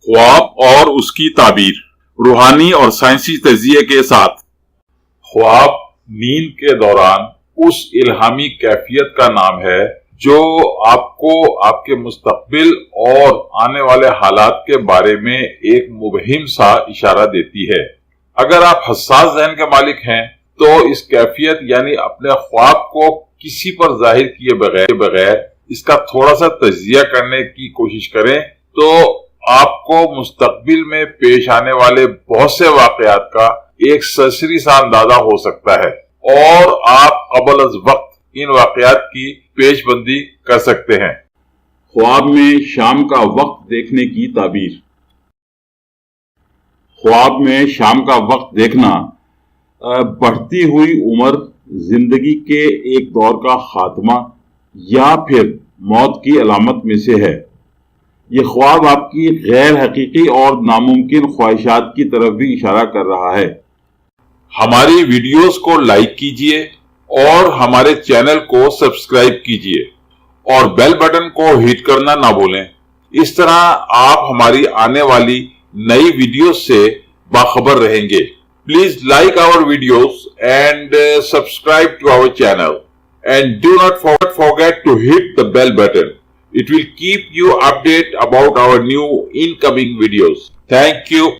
خواب اور اس کی تعبیر، روحانی اور سائنسی تجزیے کے ساتھ۔ خواب نیند کے دوران اس الہامی کیفیت کا نام ہے جو آپ کو آپ کے مستقبل اور آنے والے حالات کے بارے میں ایک مبہم سا اشارہ دیتی ہے۔ اگر آپ حساس ذہن کے مالک ہیں تو اس کیفیت یعنی اپنے خواب کو کسی پر ظاہر کیے بغیر اس کا تھوڑا سا تجزیہ کرنے کی کوشش کریں تو آپ کو مستقبل میں پیش آنے والے بہت سے واقعات کا ایک سرسری سا اندازہ ہو سکتا ہے اور آپ قبل از وقت ان واقعات کی پیش بندی کر سکتے ہیں۔ خواب میں شام کا وقت دیکھنے کی تعبیر۔ خواب میں شام کا وقت دیکھنا بڑھتی ہوئی عمر، زندگی کے ایک دور کا خاتمہ یا پھر موت کی علامت میں سے ہے۔ یہ خواب آپ کی غیر حقیقی اور ناممکن خواہشات کی طرف بھی اشارہ کر رہا ہے۔ ہماری ویڈیوز کو لائک کیجئے اور ہمارے چینل کو سبسکرائب کیجئے اور بیل بٹن کو ہٹ کرنا نہ بھولیں۔ اس طرح آپ ہماری آنے والی نئی ویڈیوز سے باخبر رہیں گے۔ Please like our videos and subscribe to our channel. And do not forget to hit the bell button. It will keep you updated about our new incoming videos. Thank you.